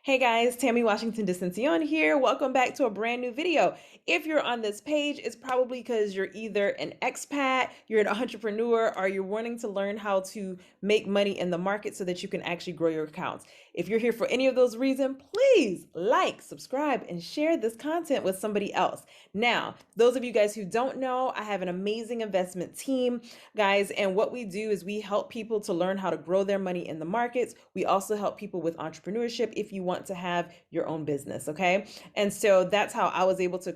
Hey guys, Tammy Washington Distancion here. Welcome back to a brand new video. If you're on this page, it's probably because you're either an expat, you're an entrepreneur, or you're wanting to learn how to make money in the market so that you can actually grow your accounts. If you're here for any of those reasons, please like, subscribe, and share this content with somebody else. Now, those of you guys who don't know, I have an amazing investment team, guys, and what we do is we help people to learn how to grow their money in the markets. We also help people with entrepreneurship if you want to have your own business, okay? And so that's how I was able to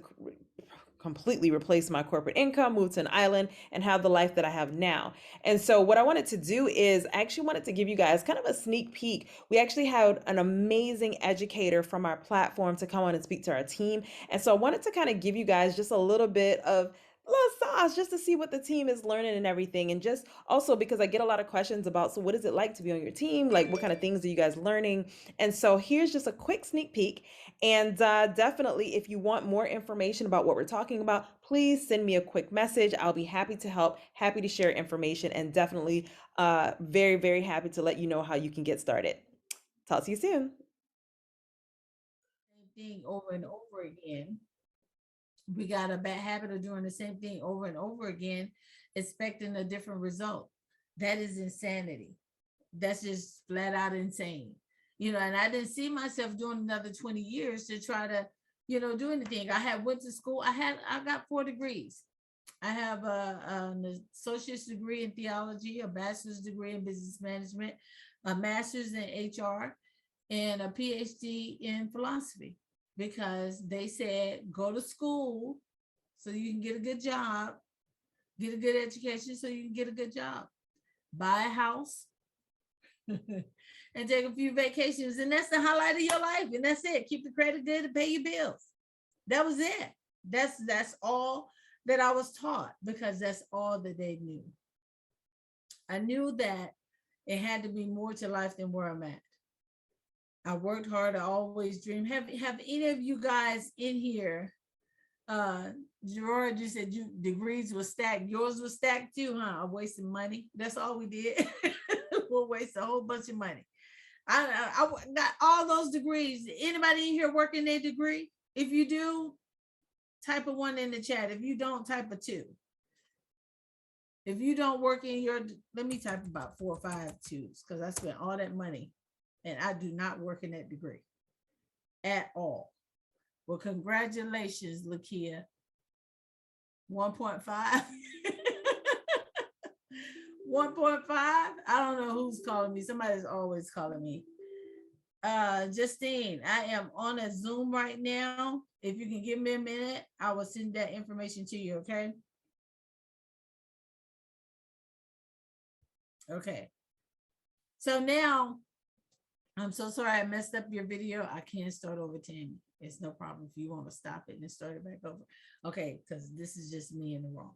completely replace my corporate income, move to an island, and have the life that I have now. And so what I wanted to do is I actually wanted to give you guys kind of a sneak peek. We actually had an amazing educator from our platform to come on and speak to our team. And so I wanted to kind of give you guys just a little bit of little sauce just to see what the team is learning and everything, and just also because I get a lot of questions about, so what is it like to be on your team, like what kind of things are you guys learning. And so here's just a quick sneak peek. And definitely, if you want more information about what we're talking about, please send me a quick message. I'll be happy to help, happy to share information, and definitely very, very happy to let you know how you can get started. Talk to you soon. Same thing over and over again. We got a bad habit of doing the same thing over and over again, expecting a different result. That is insanity. That's just flat out insane. And I didn't see myself doing another 20 years to try to, do anything. I had went to school. I got 4 degrees. I have an associate's degree in theology, a bachelor's degree in business management, a master's in HR, and a PhD in philosophy because they said go to school so you can get a good job, get a good education so you can get a good job, buy a house, and take a few vacations. And that's the highlight of your life. And that's it. Keep the credit good to pay your bills. That was it. That's all that I was taught because that's all that they knew. I knew that it had to be more to life than where I'm at. I worked hard. I always dreamed. Have any of you guys in here? Gerard just said you degrees were stacked. Yours was stacked too, huh? I wasted money. That's all we did. We'll waste a whole bunch of money. I got all those degrees. Anybody in here working their degree? If you do, type a 1 in the chat. If you don't, type a 2. If you don't work in your, let me type about 4 or 5 twos because I spent all that money and I do not work in that degree at all. Well, congratulations, Lakia. 1.5. 1.5. I don't know who's calling me. Somebody's always calling me. Justine, I am on a Zoom right now. If you can give me a minute, I will send that information to you, okay? Okay. So now, I'm so sorry I messed up your video. I can't start over, Tammy. It's no problem if you want to stop it and start it back over. Okay, because this is just me in the wrong.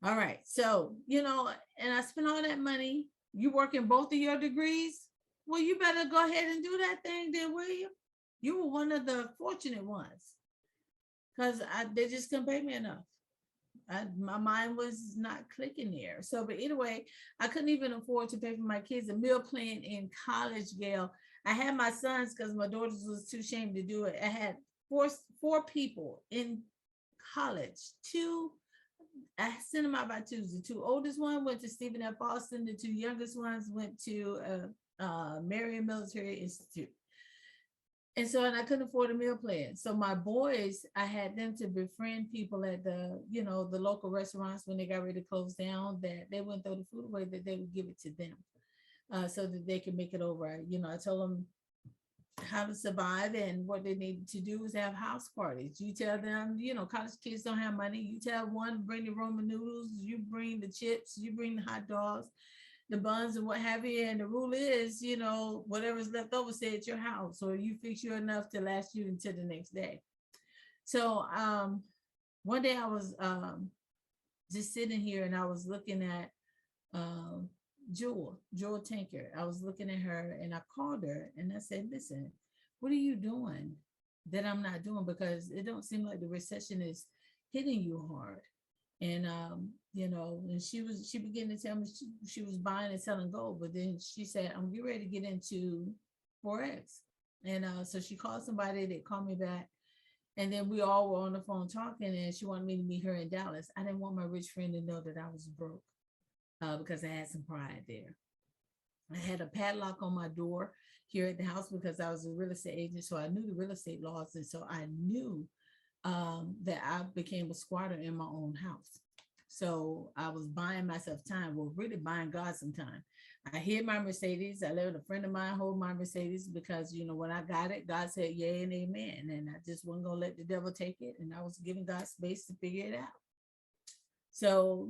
All right. So, and I spent all that money. You working both of your degrees? Well, you better go ahead and do that thing then, will you? You were one of the fortunate ones because they just couldn't pay me enough. My mind was not clicking there. So, but anyway, I couldn't even afford to pay for my kids a meal plan in college, Gail. I had my sons because my daughters was too ashamed to do it. I had four people in college. I sent them out by twos. The 2 oldest one went to Stephen F. Austin. The 2 youngest ones went to Marion Military Institute. And I couldn't afford a meal plan. So my boys, I had them to befriend people at the local restaurants when they got ready to close down, that they wouldn't throw the food away, that they would give it to them so that they can make it over. I told them how to survive, and what they need to do is have house parties. You tell them, college kids don't have money. You tell one, bring the Roman noodles, you bring the chips, you bring the hot dogs, the buns and what have you. And the rule is, whatever's left over, stay at your house, or you fix you enough to last you until the next day. So one day I was just sitting here and I was looking at Jewel Tinker. I was looking at her and I called her and I said, listen, what are you doing that I'm not doing? Because it don't seem like the recession is hitting you hard. And and she began to tell me she was buying and selling gold, but then she said, I'm getting ready to get into forex. And so she called somebody, they called me back. And then we all were on the phone talking, and she wanted me to meet her in Dallas. I didn't want my rich friend to know that I was broke because I had some pride there. I had a padlock on my door here at the house because I was a real estate agent. So I knew the real estate laws. And so I knew that I became a squatter in my own house. So I was buying myself time, well, really buying God some time. I hid my Mercedes. I let a friend of mine hold my Mercedes because, when I got it, God said, yay and amen. And I just wasn't going to let the devil take it. And I was giving God space to figure it out. So,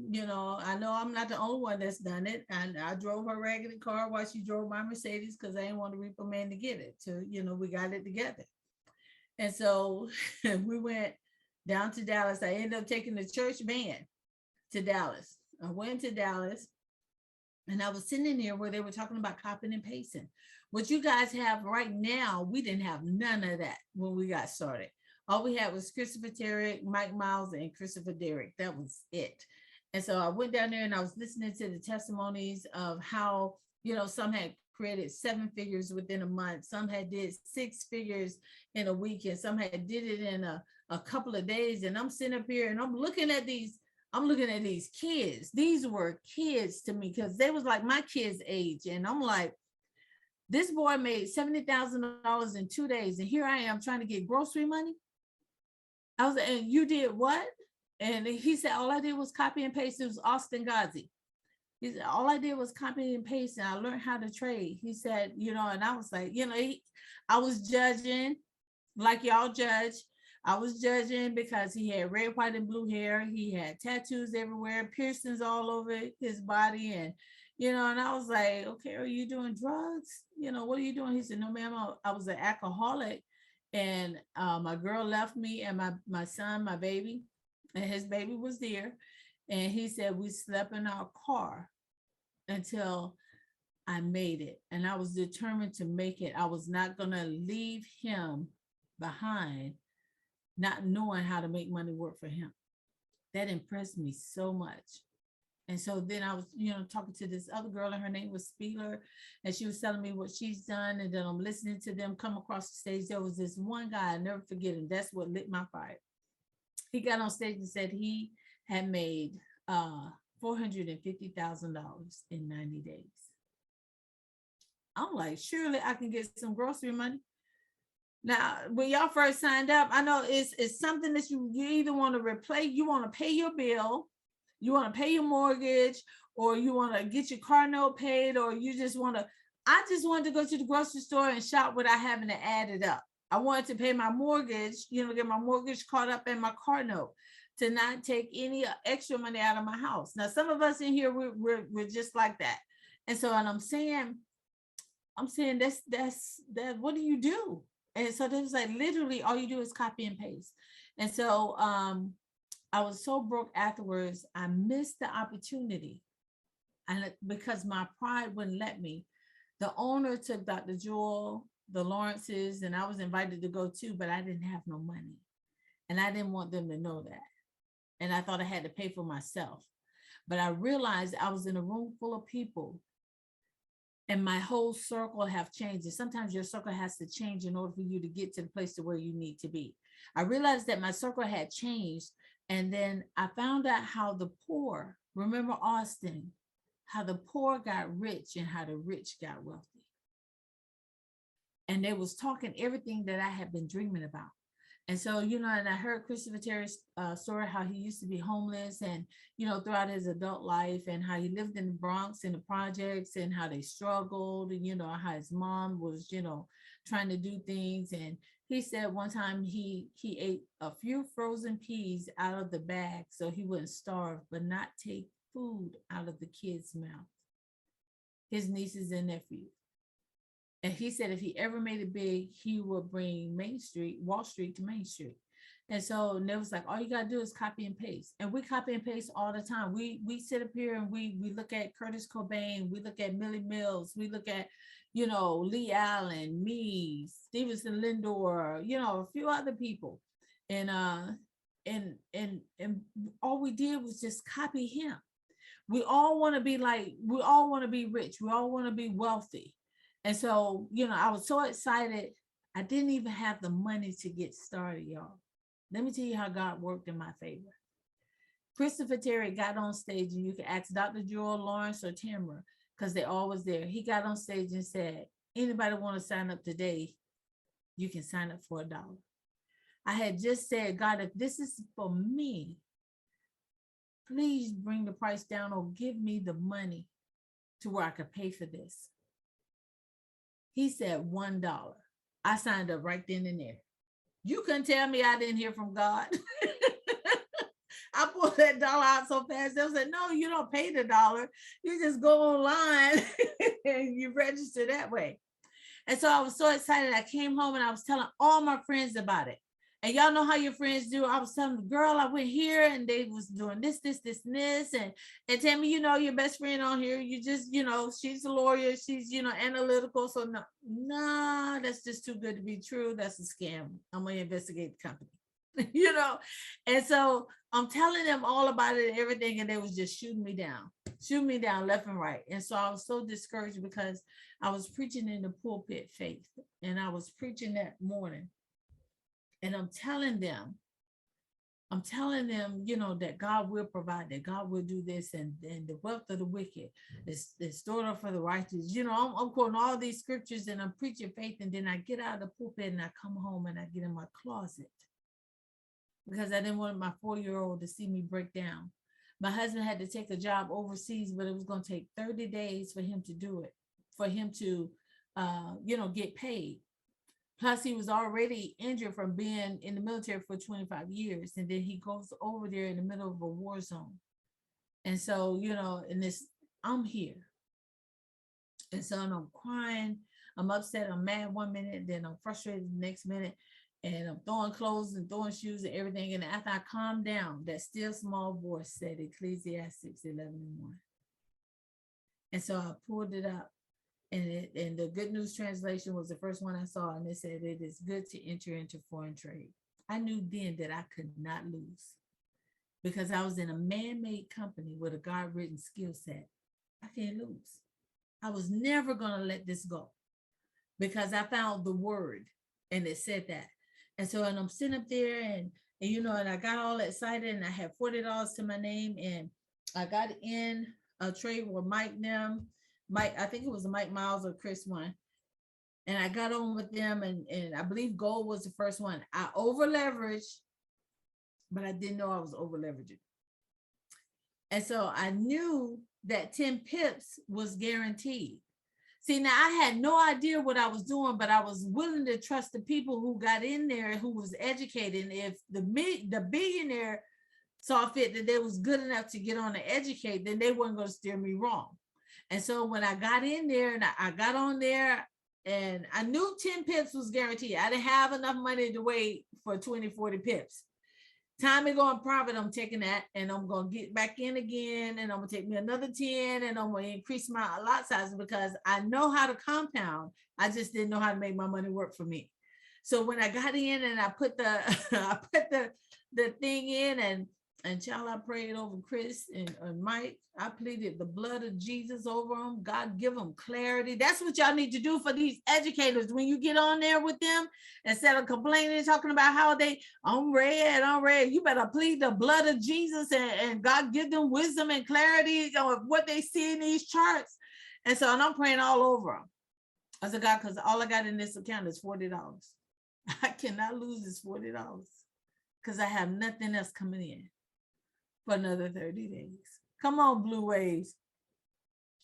I know I'm not the only one that's done it. And I drove her raggedy car while she drove my Mercedes because I didn't want to reap a man to get it. So, we got it together. And so we went down to Dallas. I ended up taking the church van to Dallas. I went to Dallas and I was sitting in there where they were talking about copying and pasting. What you guys have right now, we didn't have none of that when we got started. All we had was Christopher Terry, Mike Miles, and Christopher Derrick. That was it. And so I went down there and I was listening to the testimonies of how, some had created 7 figures within a month. Some had did 6 figures in a week, and some had did it in a couple of days. And I'm sitting up here and I'm looking at these kids. These were kids to me because they was like my kids' age. And I'm like, this boy made $70,000 in 2 days. And here I am trying to get grocery money. I was like, and you did what? And he said, all I did was copy and paste. It was Austin Ghazi. He said, all I did was copy and paste, and I learned how to trade. He said, and I was like, I was judging like y'all judge. I was judging because he had red, white, and blue hair. He had tattoos everywhere, piercings all over his body. And, and I was like, okay, are you doing drugs? What are you doing? He said, no, ma'am, I was an alcoholic. And my girl left me and my son, my baby, and his baby was there. And he said, we slept in our car until I made it. And I was determined to make it. I was not going to leave him behind, not knowing how to make money work for him. That impressed me so much. And so then I was, talking to this other girl, and her name was Spieler, and she was telling me what she's done. And then I'm listening to them come across the stage. There was this one guy, I never forget him. That's what lit my fire. He got on stage and said he had made $450,000 in 90 days. I'm like, surely I can get some grocery money. Now, when y'all first signed up, I know it's something that you either want to replace, you want to pay your bill, you want to pay your mortgage, or you want to get your car note paid, or you just want to, I just wanted to go to the grocery store and shop without having to add it up. I wanted to pay my mortgage, get my mortgage caught up in my car note, to not take any extra money out of my house. Now, some of us in here, we're just like that. And so, and I'm saying that's what do you do? And so they was like, literally all you do is copy and paste. And so I was so broke afterwards, I missed the opportunity. And because my pride wouldn't let me, the owner took Dr. Jewel, the Lawrences, and I was invited to go too, but I didn't have no money. And I didn't want them to know that. And I thought I had to pay for myself. But I realized I was in a room full of people, and my whole circle have changed. And sometimes your circle has to change in order for you to get to the place to where you need to be. I realized that my circle had changed. And then I found out how the poor, remember Austin, how the poor got rich and how the rich got wealthy. And they was talking everything that I had been dreaming about. And so, and I heard Christopher Terry's story, how he used to be homeless and, throughout his adult life, and how he lived in the Bronx in the projects, and how they struggled, and, how his mom was, trying to do things. And he said one time he ate a few frozen peas out of the bag so he wouldn't starve, but not take food out of the kid's mouth, his nieces and nephews. And he said if he ever made it big, he would bring Wall Street to Main Street. And so it was like, all you got to do is copy and paste. And we copy and paste all the time. We sit up here and we look at Curtis Cobain. We look at Millie Mills. We look at, Lee Allen, me, Stevenson Lindor, a few other people. And all we did was just copy him. We all want to be rich. We all want to be wealthy. And so, I was so excited I didn't even have the money to get started, y'all. Let me tell you how God worked in my favor. Christopher Terry got on stage, and you can ask Dr. Joel, Lawrence, or Tamara, because they're always there. He got on stage and said, anybody want to sign up today, you can sign up for $1. I had just said, God, if this is for me, please bring the price down or give me the money to where I could pay for this. He said $1. I signed up right then and there. You couldn't tell me I didn't hear from God. I pulled that dollar out so fast. They said, no, you don't pay the $1. You just go online and you register that way. And so I was so excited. I came home and I was telling all my friends about it. And y'all know how your friends do. I was telling the girl, I went here and they was doing this, and this. And Tammy, you know, your best friend on here, you just, you know, she's a lawyer. She's, you know, analytical. So no, that's just too good to be true. That's a scam. I'm going to investigate the company, you know? And so I'm telling them all about it and everything. And they was just shooting me down left and right. And so I was so discouraged because I was preaching in the pulpit faith, and I was preaching that morning. And I'm telling them, you know, that God will provide, that God will do this, and the wealth of the wicked is stored up for the righteous. You know, I'm quoting all these scriptures and I'm preaching faith. And then I get out of the pulpit and I come home and I get in my closet because I didn't want my 4-year-old to see me break down. My husband had to take a job overseas, but it was going to take 30 days for him to do it, for him to, you know, get paid. Plus, he was already injured from being in the military for 25 years. And then he goes over there in the middle of a war zone. And so, you know, in this, I'm here. And so I'm crying. I'm upset. I'm mad one minute. Then I'm frustrated the next minute. And I'm throwing clothes and throwing shoes and everything. And after I calmed down, that still small voice said Ecclesiastes 11:1. And so I pulled it up. And the Good News Translation was the first one I saw, and it said, it is good to enter into foreign trade. I knew then that I could not lose because I was in a man-made company with a God-written skill set. I can't lose. I was never going to let this go because I found the word, and it said that. And so, and I'm sitting up there, and you know, and I got all excited, and I had $40 to my name, and I got in a trade with Mike, I think it was Mike Miles or Chris one. And I got on with them, and I believe gold was the first one. I over leveraged, but I didn't know I was over leveraging. And so I knew that 10 pips was guaranteed. See, now I had no idea what I was doing, but I was willing to trust the people who got in there, who was educated. And if the billionaire saw fit that they was good enough to get on and educate, then they weren't going to steer me wrong. And so when I got in there and I got on there, and I knew 10 pips was guaranteed. I didn't have enough money to wait for 20, 40 pips. Time to go in private, I'm taking that, and I'm going to get back in again, and I'm going to take me another 10, and I'm going to increase my lot size because I know how to compound. I just didn't know how to make my money work for me. So when I got in and I put the the thing in, and child, I prayed over Chris and Mike. I pleaded the blood of Jesus over them. God, give them clarity. That's what y'all need to do for these educators. When you get on there with them, instead of complaining, talking about how I'm red. You better plead the blood of Jesus, and God give them wisdom and clarity on what they see in these charts. And so, and I'm praying all over them. I said, God, because all I got in this account is $40. I cannot lose this $40 because I have nothing else coming in for another 30 days. Come on, Blue Waves.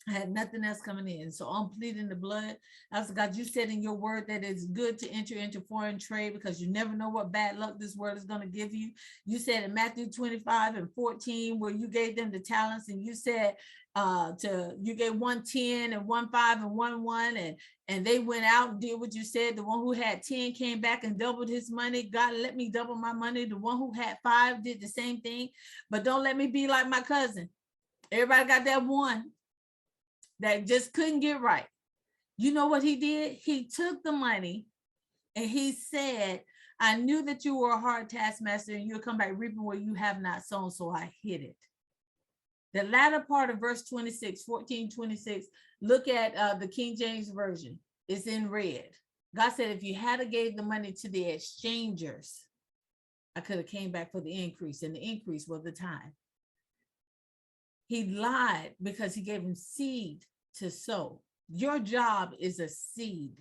I had nothing else coming in. So I'm pleading the blood. I said, God, you said in your word that it's good to enter into foreign trade because you never know what bad luck this world is going to give you. You said in Matthew 25:14, where you gave them the talents, and you said you gave 1 10 and 1 5 and 1 1, and they went out and did what you said. The one who had 10 came back and doubled his money. God, let me double my money. The one who had 5 did the same thing, but don't let me be like my cousin. Everybody got that one that just couldn't get right. You know what he did? He took the money and he said, I knew that you were a hard taskmaster and you'll come back reaping where you have not sown, so I hid it. The latter part of verse 26, 14:26, look at the King James Version. It's in red. God said, if you had to gave the money to the exchangers, I could have came back for the increase, and the increase was the time. He lied because he gave him seed to sow. Your job is a seed.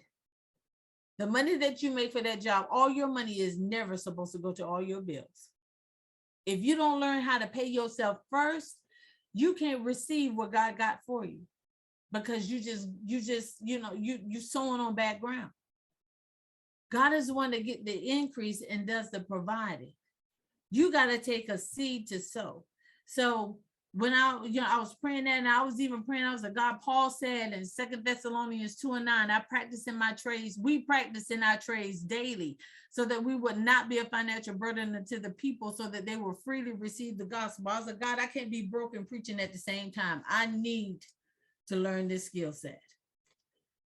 The money that you make for that job, all your money is never supposed to go to all your bills. If you don't learn how to pay yourself first, you can't receive what God got for you, because you sowing on bad ground. God is the one that get the increase and does the providing. You got to take a seed to sow. So when I was praying that, and I was even praying, I was like, God, Paul said in 2 Thessalonians 2:9, I practice in my trades. We practice in our trades daily, so that we would not be a financial burden to the people, so that they will freely receive the gospel. I was like, God, I can't be broken preaching at the same time. I need to learn this skill set.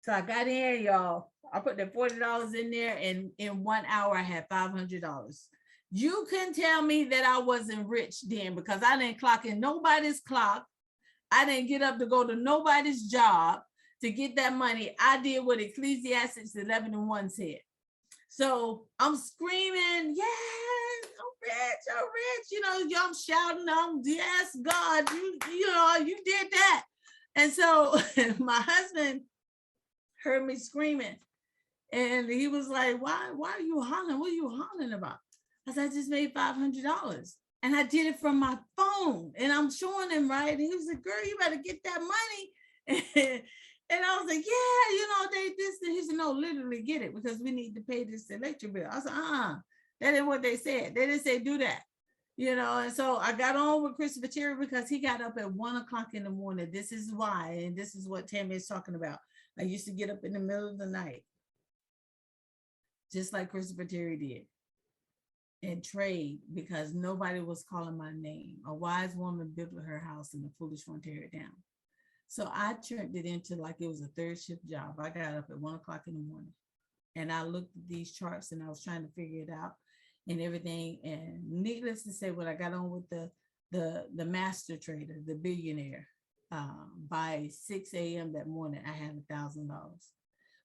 So I got in, y'all. I put the $40 in there, and in 1 hour, I had $500. You couldn't tell me that I wasn't rich then, because I didn't clock in nobody's clock. I didn't get up to go to nobody's job to get that money. I did what Ecclesiastes 11:1 said. So I'm screaming, yes, I'm rich, I'm rich. I'm shouting, yes, God, you did that. And so my husband heard me screaming, and he was like, why are you hollering? What are you hollering about? I said, I just made $500, and I did it from my phone, and I'm showing him, right? And he was like, girl, you better get that money. And I was like, yeah, they this. And he said, no, literally get it, because we need to pay this electric bill. I said, that ain't what they said. They didn't say do that. And so I got on with Christopher Terry, because he got up at 1:00 in the morning. This is why, and this is what Tammy is talking about. I used to get up in the middle of the night, just like Christopher Terry did, and trade, because nobody was calling my name. A wise woman built her house, and a foolish one tear it down. So I turned it into like it was a third shift job. I got up at 1:00 in the morning, and I looked at these charts, and I was trying to figure it out and everything. And needless to say, when I got on with the master trader, the billionaire, by 6 a.m. that morning, I had $1,000.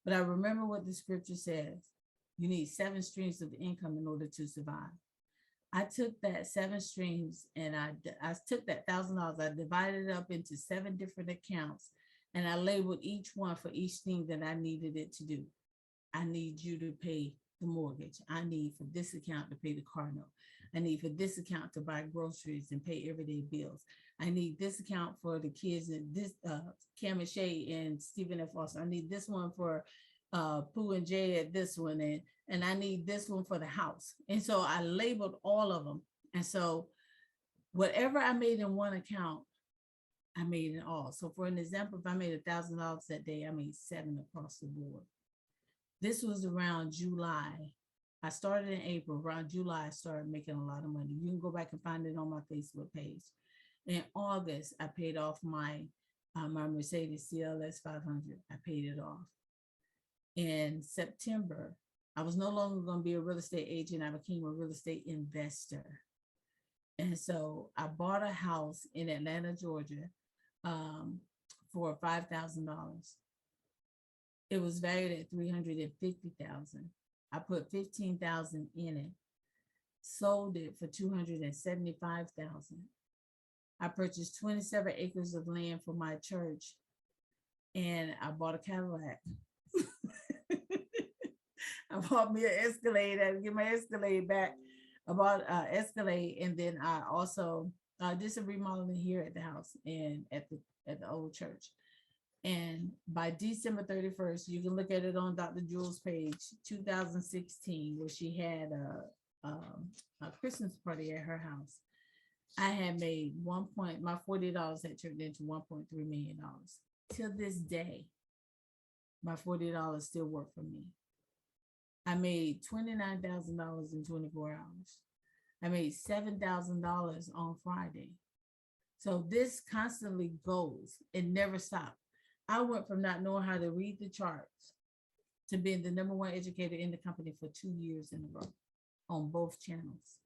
But I remember what the scripture says. You need 7 streams of income in order to survive. I took that 7 streams, and I took that $1,000. I divided it up into 7 different accounts, and I labeled each one for each thing that I needed it to do. I need you to pay the mortgage. I need for this account to pay the car note. I need for this account to buy groceries and pay everyday bills. I need this account for the kids, and this Cam and Shay and Stephen F. Foster. I need this one for Pooh and Jay at this one, and I need this one for the house. And so I labeled all of them. And so whatever I made in one account, I made in all. So for an example, if I made $1,000 that day, I made 7 across the board. This was around July. I started in April. Around July, I started making a lot of money. You can go back and find it on my Facebook page. In August, I paid off my Mercedes CLS 500. I paid it off. In September, I was no longer going to be a real estate agent. I became a real estate investor. And so I bought a house in Atlanta, Georgia, for $5,000. It was valued at $350,000. I put $15,000 in it, sold it for $275,000. I purchased 27 acres of land for my church, and I bought a Cadillac. I bought me an Escalade. I had to get my Escalade back. I bought an Escalade, and then I also did some remodeling here at the house and at the old church. And by December 31st, you can look at it on Dr. Jewel's page, 2016, where she had a Christmas party at her house. I had made my $40 had turned into $1.3 million. Till this day, my $40 still work for me. I made $29,000 in 24 hours. I made $7,000 on Friday. So this constantly goes. It never stopped. I went from not knowing how to read the charts to being the #1 educator in the company for 2 years in a row on both channels.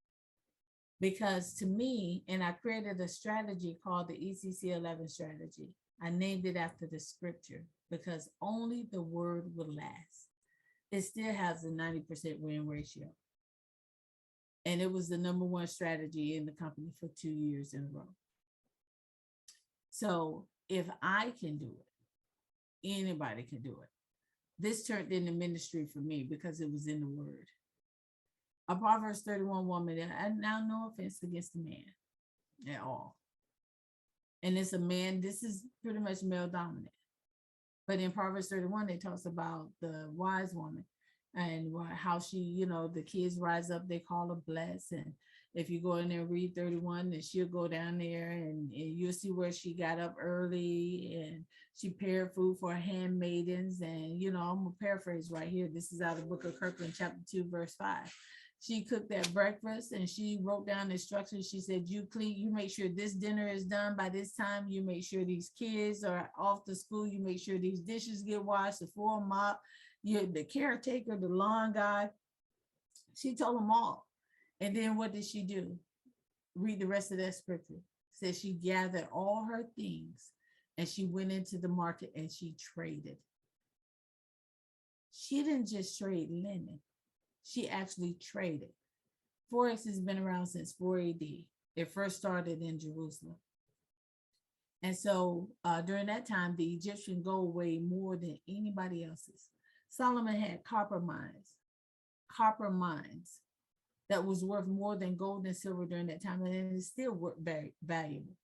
Because to me, and I created a strategy called the ECC 11 strategy. I named it after the scripture, because only the word will last. it still has a 90% win ratio. And it was the number one strategy in the company for 2 years in a row. So if I can do it, anybody can do it. This turned into ministry for me because it was in the word. A Proverbs 31 woman, and now no offense against the man at all. And it's a man, this is pretty much male dominant. But in Proverbs 31, it talks about the wise woman and how she, the kids rise up, they call her blessed. And if you go in there and read 31, then she'll go down there and you'll see where she got up early and she prepared food for her handmaidens. And, I'm going to paraphrase right here. This is out of the book of Kirkland, chapter 2, verse 5. She cooked that breakfast and she wrote down the instructions. She said, you make sure this dinner is done by this time. You make sure these kids are off to school. You make sure these dishes get washed, the floor mop, the caretaker, the lawn guy. She told them all. And then what did she do? Read the rest of that scripture. Said she gathered all her things and she went into the market and she traded. She didn't just trade linen. She actually traded. Forex has been around since 4 AD. It first started in Jerusalem. And so during that time, the Egyptian gold weighed more than anybody else's. Solomon had copper mines that was worth more than gold and silver during that time, and it's still very valuable.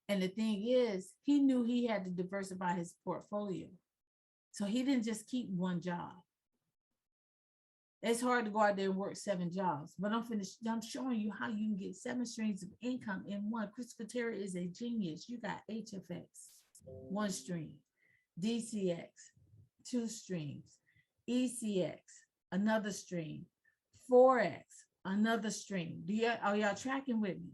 And the thing is, he knew he had to diversify his portfolio. So he didn't just keep one job. It's hard to go out there and work 7 jobs, but I'm showing you how you can get 7 streams of income in one. Christopher Terry is a genius. You got HFX, 1 stream, DCX, 2 streams, ECX, another stream, forex, another stream. Are y'all tracking with me?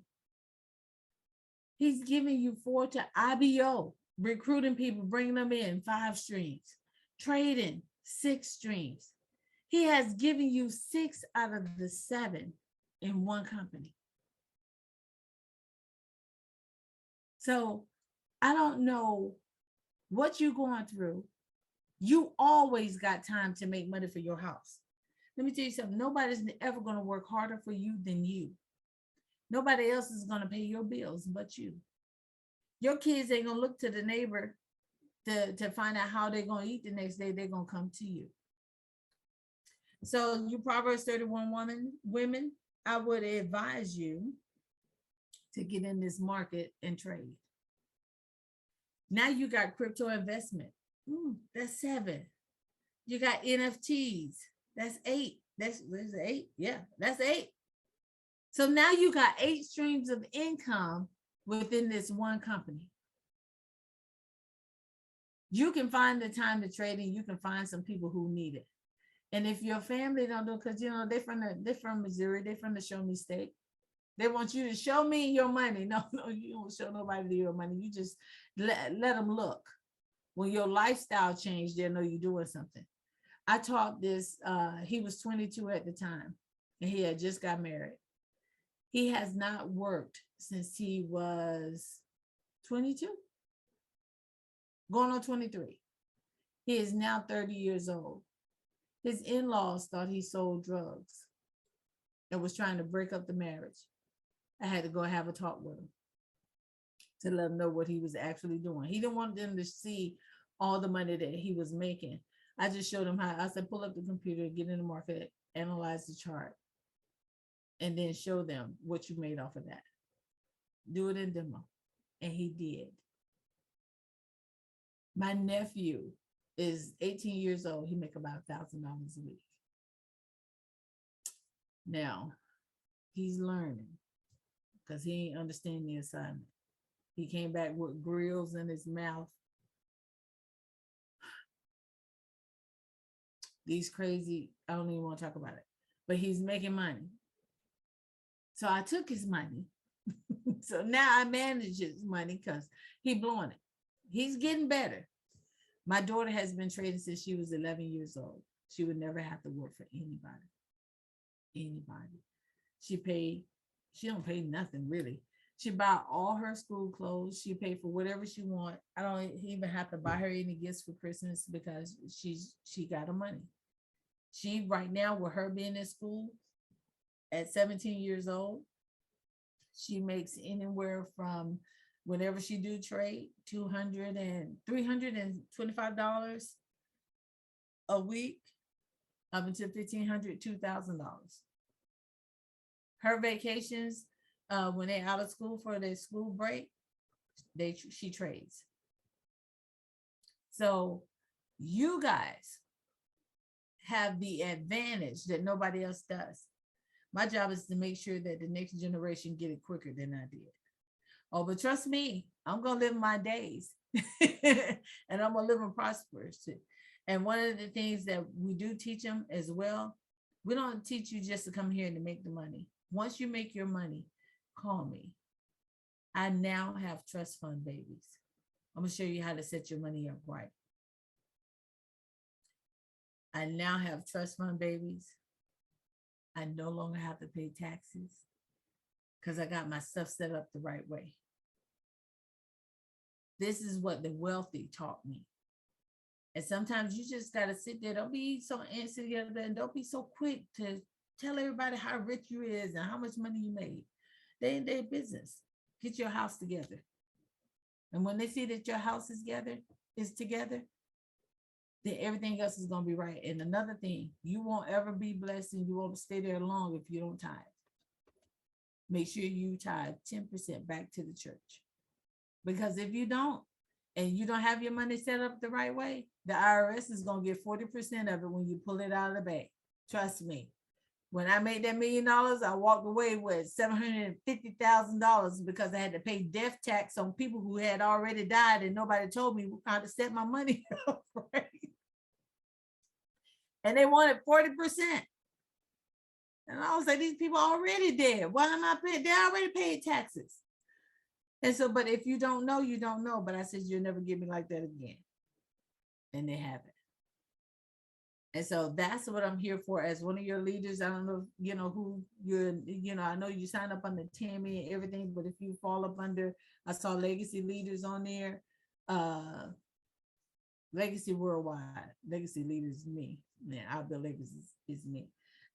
He's giving you 4 to IBO, recruiting people, bringing them in, 5 streams, trading, 6 streams. He has given you 6 out of the 7 in one company. So I don't know what you're going through. You always got time to make money for your house. Let me tell you something. Nobody's ever going to work harder for you than you. Nobody else is going to pay your bills but you. Your kids ain't going to look to the neighbor to find out how they're going to eat the next day. They're going to come to you. So you Proverbs 31 women, I would advise you to get in this market and trade. Now you got crypto investment. That's 7. You got NFTs. That's 8. That's 8. Yeah, that's 8. So now you got 8 streams of income within this one company. You can find the time to trade and you can find some people who need it. And if your family don't do it, because they're from Missouri, they're from the show me state. They want you to show me your money. No, you don't show nobody your money. You just let them look. When your lifestyle changed, they'll know you're doing something. I taught this, he was 22 at the time, and he had just got married. He has not worked since he was 22, going on 23. He is now 30 years old. His in-laws thought he sold drugs and was trying to break up the marriage. I had to go have a talk with him to let him know what he was actually doing. He didn't want them to see all the money that he was making. I just showed him how. I said, pull up the computer, get in the market, analyze the chart, and then show them what you made off of that. Do it in demo. And he did. My nephew is 18 years old. He make about $1,000 a week. Now, he's learning because he ain't understand the assignment. He came back with grills in his mouth. These crazy, I don't even want to talk about it, but he's making money. So I took his money. So now I manage his money because he's blowing it. He's getting better. My daughter has been trading since she was 11 years old. She would never have to work for anybody. She don't pay nothing really. She buy all her school clothes. She pay for whatever she want. I don't even have to buy her any gifts for Christmas because she got her money. She right now, with her being in school at 17 years old, she makes anywhere from, whenever she do trade, $325 a week up until $1,500, $2,000. Her vacations, when they're out of school for their school break, she trades. So you guys have the advantage that nobody else does. My job is to make sure that the next generation get it quicker than I did. Oh, but trust me, I'm gonna live my days, and I'm gonna live them prosperously. And one of the things that we do teach them as well, we don't teach you just to come here and to make the money. Once you make your money, call me. I now have trust fund babies. I'm gonna show you how to set your money up right. I now have trust fund babies. I no longer have to pay taxes because I got my stuff set up the right way. This is what the wealthy taught me. And sometimes you just got to sit there. Don't be so antsy together, and don't be so quick to tell everybody how rich you is and how much money you made. They ain't their business. Get your house together. And when they see that your house is together, then everything else is going to be right. And another thing, you won't ever be blessed and you won't stay there long if you don't tithe. Make sure you tithe 10% back to the church. Because if you don't, and you don't have your money set up the right way, the IRS is going to get 40% of it when you pull it out of the bank. Trust me. When I made that $1 million, I walked away with $750,000 because I had to pay death tax on people who had already died, and nobody told me how to set my money up right. And they wanted 40%. And I was like, these people are already dead. Why am I paying? They already paid taxes. And so, but if you don't know, you don't know. But I said, you'll never get me like that again. And they haven't. And so that's what I'm here for as one of your leaders. I don't know, who you're, I know you sign up under Tammy and everything, but if you fall up under, I saw Legacy Leaders on there, Legacy Worldwide, Legacy Leaders is me. Man, I'll build Legacy is me.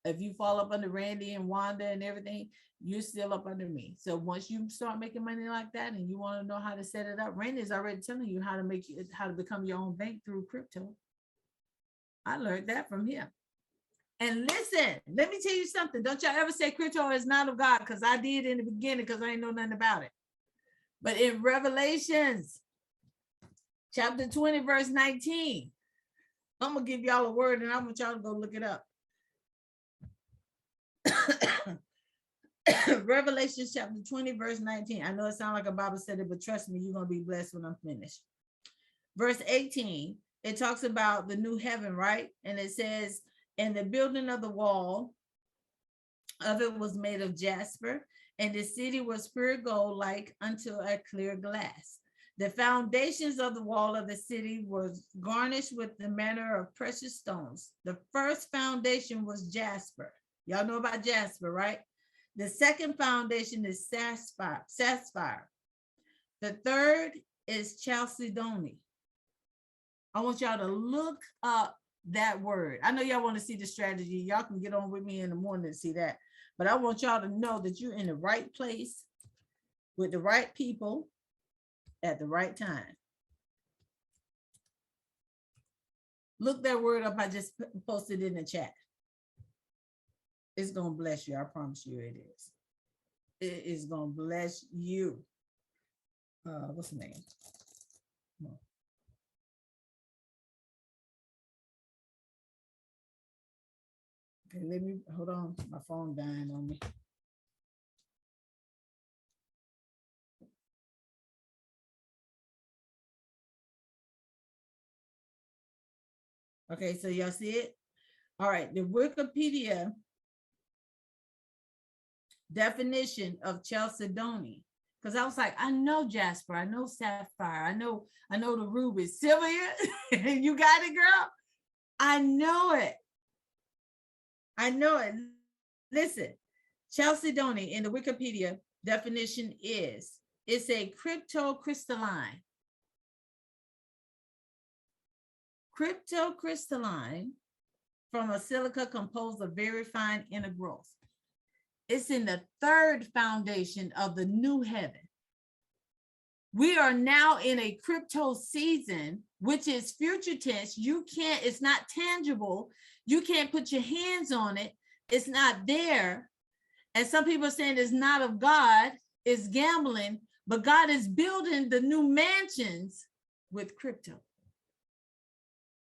If you fall up under Randy and Wanda and everything, you're still up under me. So once you start making money like that and you want to know how to set it up, Randy is already telling you how to become your own bank through crypto. I learned that from him. And listen, let me tell you something. Don't y'all ever say crypto is not of God, because I did in the beginning because I ain't know nothing about it. But in Revelations, chapter 20, verse 19, I'm going to give y'all a word and I want y'all to go look it up. Revelation chapter 20, verse 19. I know it sounds like a Bible study, but trust me, you're going to be blessed when I'm finished. Verse 18, it talks about the new heaven, right? And it says, and the building of the wall of it was made of jasper, and the city was pure gold like unto a clear glass. The foundations of the wall of the city was garnished with the manner of precious stones. The first foundation was jasper. Y'all know about jasper, right? The second foundation is sapphire. The third is chalcedony. I want y'all to look up that word. I know y'all want to see the strategy. Y'all can get on with me in the morning to see that. But I want y'all to know that you're in the right place with the right people at the right time. Look that word up. I just posted in the chat. It's going to bless you. I promise you it is. It is going to bless you. What's the name? No. Okay, let me, hold on. My phone dying on me. Okay, so y'all see it? All right, the Wikipedia definition of chalcedony, because I was like, I know jasper, I know sapphire, I know the ruby. Sylvia, you got it, girl? I know it. Listen, chalcedony in the Wikipedia definition is, it's a cryptocrystalline. Cryptocrystalline from a silica composed of very fine integrals. It's in the third foundation of the new heaven. We are now in a crypto season, which is future tense. You can't, it's not tangible. You can't put your hands on it. It's not there. And some people are saying it's not of God, it's gambling, but God is building the new mansions with crypto.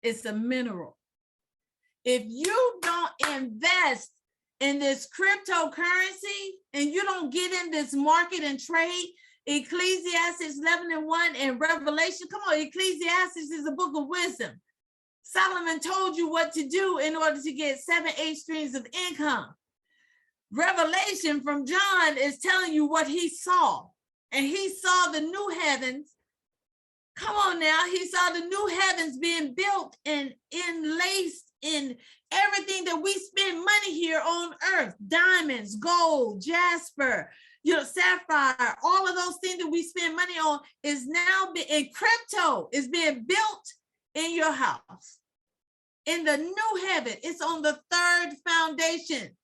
It's a mineral. If you don't invest in this cryptocurrency and you don't get in this market and trade, Ecclesiastes 11:1 and Revelation, come on, Ecclesiastes is a book of wisdom. Solomon told you what to do in order to get 7-8 streams of income. Revelation from John is telling you what he saw. And he saw the new heavens. Come on now, he saw the new heavens being built and enlaced in everything that we spend money here on earth. Diamonds, gold, jasper, sapphire, all of those things that we spend money on is now in crypto, is being built in your house. In the new heaven, it's on the third foundation,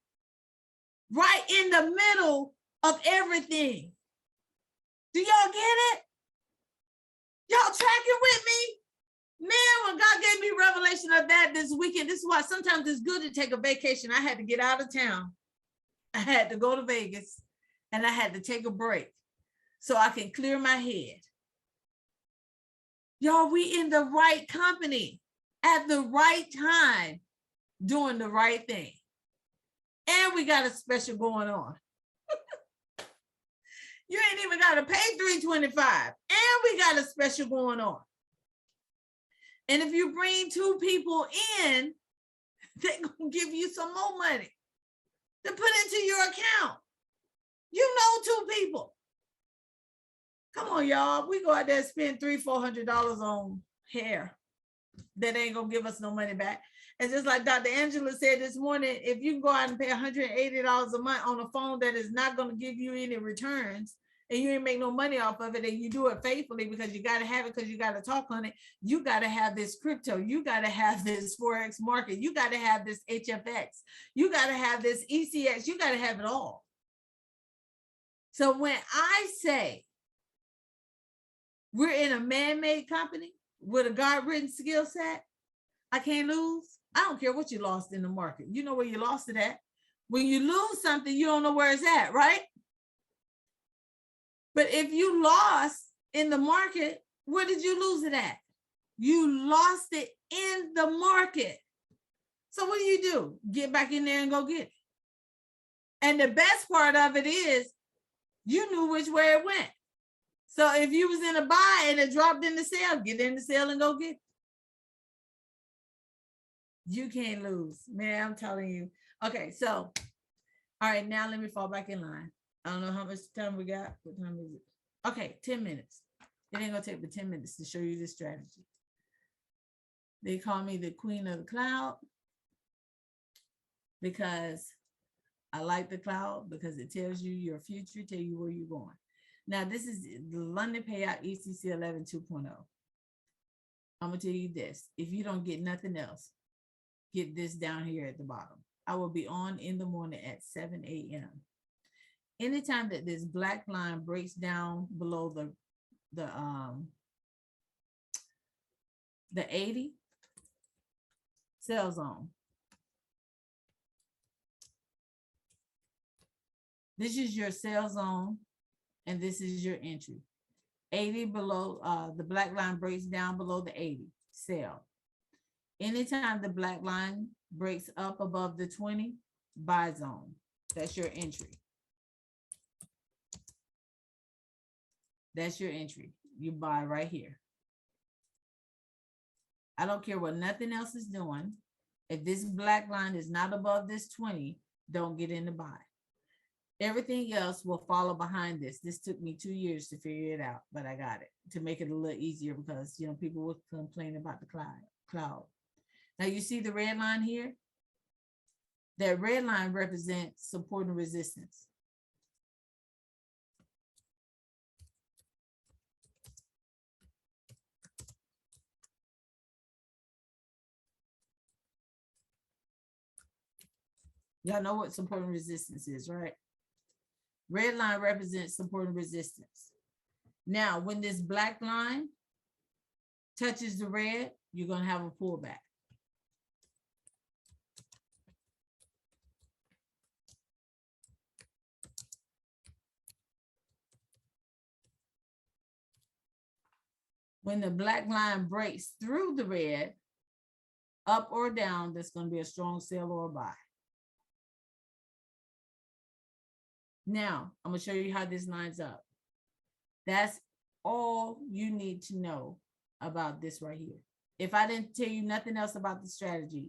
right in the middle of everything. Do y'all get it? Y'all tracking with me? Man, when God gave me revelation of that this weekend, this is why sometimes it's good to take a vacation. I had to get out of town. I had to go to Vegas and I had to take a break so I can clear my head. Y'all, we in the right company at the right time, doing the right thing. And we got a special going on. You ain't even got to pay $325. And we got a special going on. And if you bring 2 people in, they're going to give you some more money to put into your account. You know 2 people. Come on, y'all. We go out there and spend $300-400 on hair that ain't going to give us no money back. And just like Dr. Angela said this morning, if you can go out and pay $180 a month on a phone that is not going to give you any returns, and you ain't make no money off of it, and you do it faithfully because you got to have it, because you got to talk on it, you got to have this crypto, you got to have this forex market, you got to have this HFX, you got to have this ECX, you got to have it all. So when I say we're in a man-made company with a God-written skill set, I can't lose. I don't care what you lost in the market. You know where you lost it at. When you lose something, you don't know where it's at, right? But if you lost in the market, where did you lose it at? You lost it in the market. So what do? Get back in there and go get it. And the best part of it is you knew which way it went. So if you was in a buy and it dropped in the sale, get in the sale and go get it. You can't lose, man, I'm telling you. Okay, so, all right, now let me fall back in line. I don't know how much time we got. What time is it? Okay, 10 minutes. It ain't gonna take but 10 minutes to show you this strategy. They call me the queen of the cloud because I like the cloud, because it tells you your future, tell you where you're going. Now, this is the London Payout ECC 11 2.0. I'm gonna tell you this. If you don't get nothing else, get this down here at the bottom. I will be on in the morning at 7 a.m. Anytime that this black line breaks down below the 80, sell zone. This is your sell zone, and this is your entry. 80 below, the black line breaks down below the 80, sell. Anytime the black line breaks up above the 20, buy zone. That's your entry. That's your entry. You buy right here. I don't care what nothing else is doing. If this black line is not above this 20, don't get in the buy. Everything else will follow behind this. This took me 2 years to figure it out, but I got it to make it a little easier because, people will complain about the cloud. Now you see the red line here? That red line represents support and resistance. Y'all know what support and resistance is, right? Red line represents support and resistance. Now, when this black line touches the red, you're going to have a pullback. When the black line breaks through the red, up or down, there's going to be a strong sell or a buy. Now, I'm going to show you how this lines up. That's all you need to know about this right here. If I didn't tell you nothing else about the strategy,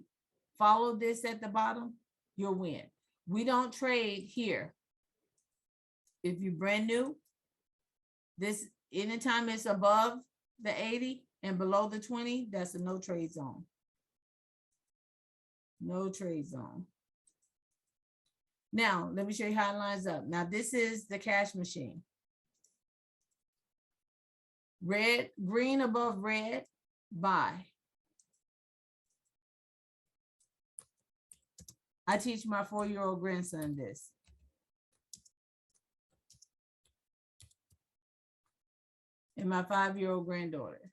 follow this at the bottom, you'll win. We don't trade here. If you're brand new, this anytime it's above the 80 and below the 20, that's a no trade zone. No trade zone. Now, let me show you how it lines up. Now, this is the cash machine. Red, green above red, buy. I teach my 4-year-old grandson this. And my 5-year-old granddaughter.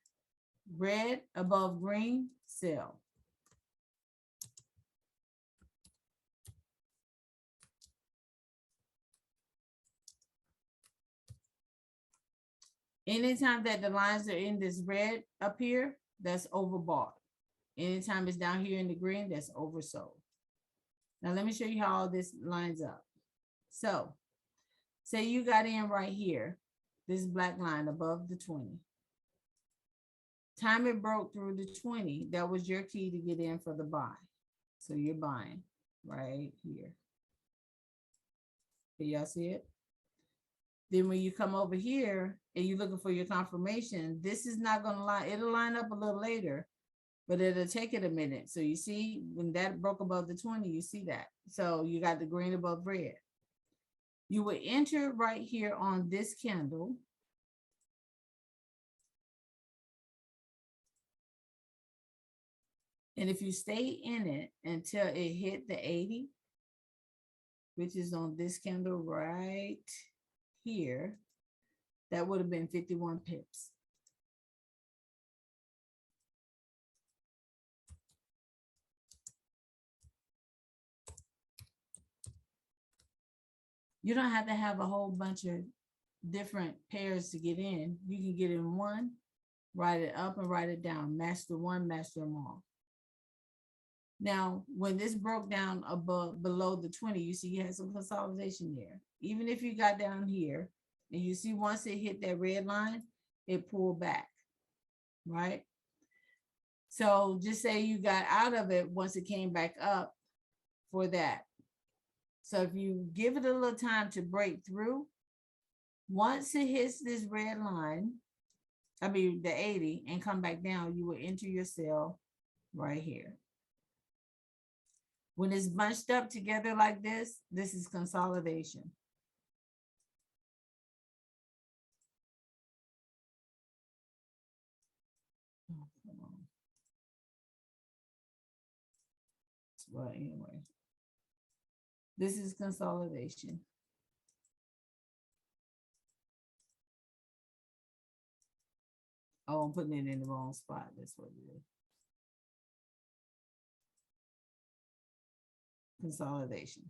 Red above green, sell. Anytime that the lines are in this red up here, that's overbought. Anytime it's down here in the green, that's oversold. Now, let me show you how all this lines up. So, say you got in right here, this black line above the 20. Time it broke through the 20, that was your key to get in for the buy. So you're buying right here. Can y'all see it? Then when you come over here and you're looking for your confirmation, this is not going to line. It'll line up a little later, but it'll take it a minute. So you see when that broke above the 20, you see that. So you got the green above red. You would enter right here on this candle. And if you stay in it until it hit the 80, which is on this candle right here, that would have been 51 pips. You don't have to have a whole bunch of different pairs to get in. You can get in one, write it up and write it down. Master one, master them all. Now, when this broke down above below the 20, you see you had some consolidation there. Even if you got down here and you see once it hit that red line, it pulled back, right? So just say you got out of it once it came back up for that. So if you give it a little time to break through, once it hits this red line, I mean the 80, and come back down, you will enter your sell right here. When it's bunched up together like this is consolidation. Oh, come on. Well, anyway, this is consolidation. Oh, I'm putting it in the wrong spot. That's what it is. Consolidation.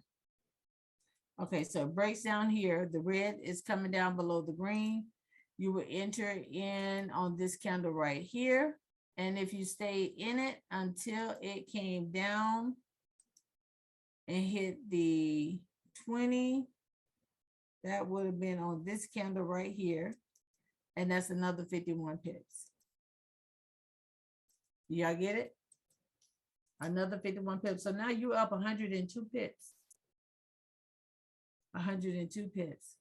Okay, so it breaks down here. The red is coming down below the green. You will enter in on this candle right here. And if you stay in it until it came down and hit the 20, that would have been on this candle right here. And that's another 51 pips. Y'all get it? Another 51 pips. So now you're up 102 pips. 102 pips.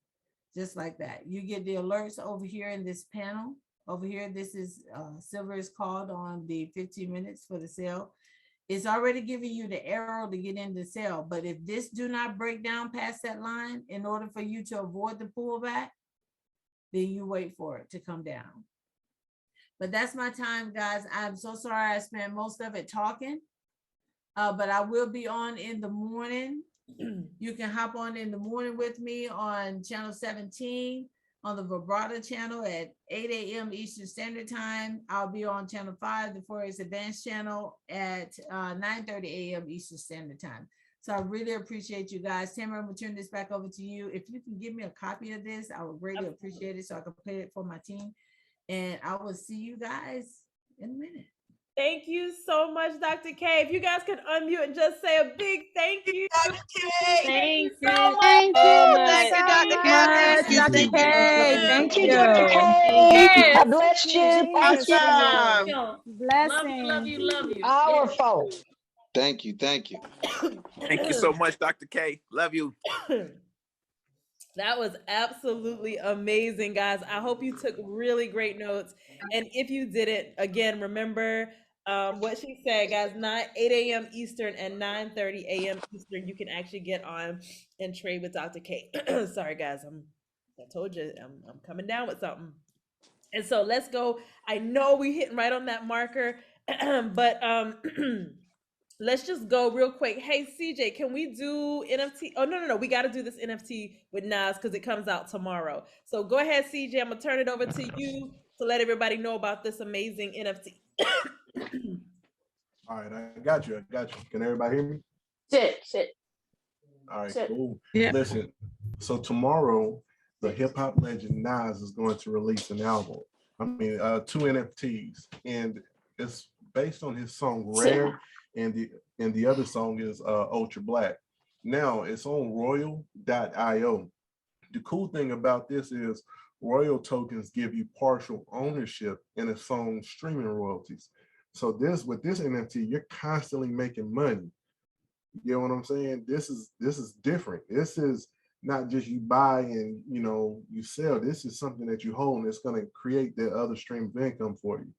Just like that. You get the alerts over here in this panel. Over here, this is silver is called on the 15 minutes for the sale. It's already giving you the arrow to get in the sale. But if this do not break down past that line in order for you to avoid the pullback, then you wait for it to come down. But that's my time, guys. I'm so sorry I spent most of it talking. But I will be on in the morning You can hop on in the morning with me on channel 17 on the Vibrata channel at 8 a.m. Eastern Standard Time. I'll be on channel 5, the forex advanced channel, at 9:30 a.m. Eastern Standard Time. So I really appreciate you guys. Tamara, I'm gonna turn this back over to you. If you can give me a copy of this, I would greatly appreciate it so I can play it for my team. And I will see you guys in a minute. Thank you so much, Dr. K. If you guys could unmute and just say a big thank you. Dr. K. Thank you Thank so you much. Thank so you much. Thank you, Dr. so K. much, Thank you, Dr. thank you, Thank thank you. K. you. Thank Thank you, you. Dr. Thank K. you. God Yes, thank bless you, you. Jesus. Thank Awesome. you. Love you, love Blessings. you, love you. Powerful. Thank you, thank you. Thank you so much, Dr. K. Love you. That was absolutely amazing, guys. I hope you took really great notes. And if you didn't, again, remember what she said, guys. 8 a.m. Eastern and 9:30 a.m. Eastern. You can actually get on and trade with Dr. K. Sorry, guys. I told you I'm coming down with something. And so let's go. I know we hitting right on that marker, but let's just go real quick. Hey CJ, can we do NFT? Oh no, we got to do this NFT with Nas because it comes out tomorrow. So go ahead, CJ. I'm gonna turn it over to you to let everybody know about this amazing NFT. All right, I got you. I got you. Can everybody hear me? Sit. All right, Sit. cool. Yeah. Listen, so tomorrow, the hip hop legend Nas is going to release an album. I mean, two NFTs, and it's based on his song Sit. Rare, and the other song is Ultra Black. Now it's on Royal.io. The cool thing about this is Royal tokens give you partial ownership in a song's streaming royalties. So with this NFT, you're constantly making money. You know what I'm saying? This is different. This is not just you buy and you sell. This is something that you hold and it's going to create the other stream of income for you.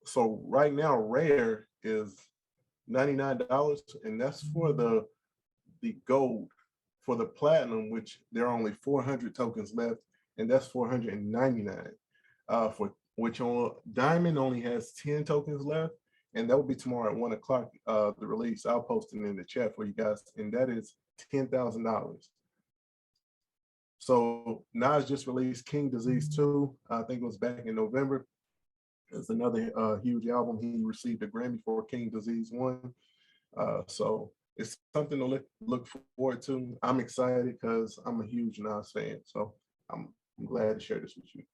So right now, Rare is $99, and that's for the gold. For the platinum, which there are only 400 tokens left, and that's 499. For which on Diamond only has 10 tokens left, and that will be tomorrow at 1 o'clock. The release. I'll post it in the chat for you guys, and that is $10,000. So Nas just released King Disease 2. I think it was back in November. It's another huge album. He received a Grammy for King Disease 1. So it's something to look forward to. I'm excited because I'm a huge Nas fan. So I'm glad to share this with you.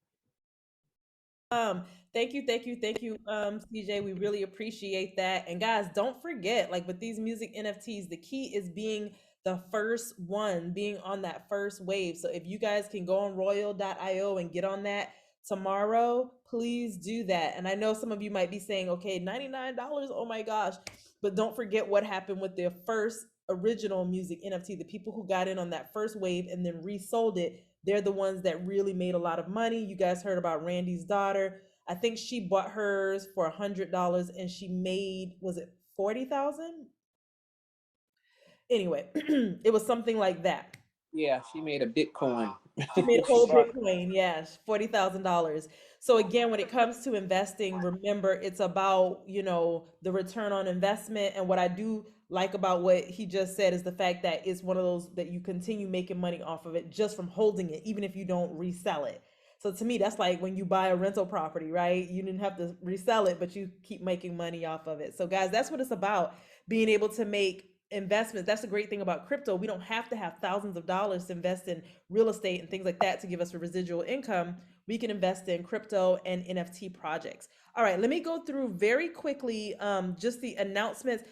Thank you, CJ. We really appreciate that. And guys, don't forget, like with these music NFTs, the key is being the first one, being on that first wave. So if you guys can go on royal.io and get on that tomorrow, please do that. And I know some of you might be saying, okay, $99, oh my gosh. But don't forget what happened with their first original music NFT, the people who got in on that first wave and then resold it. They're the ones that really made a lot of money. You guys heard about Randy's daughter. I think she bought hers for $100 and she made, was it 40,000? Anyway, it was something like that. Yeah, she made a Bitcoin. She made a whole Bitcoin, yeah, $40,000. So again, when it comes to investing, remember it's about, the return on investment. And what I do like about what he just said is the fact that it's one of those that you continue making money off of it just from holding it, even if you don't resell it. So to me, that's like when you buy a rental property, right? You didn't have to resell it, but you keep making money off of it. So guys, that's what it's about, being able to make investments. That's the great thing about crypto. We don't have to have thousands of dollars to invest in real estate and things like that to give us a residual income. We can invest in crypto and NFT projects. All right, let me go through very quickly just the announcements.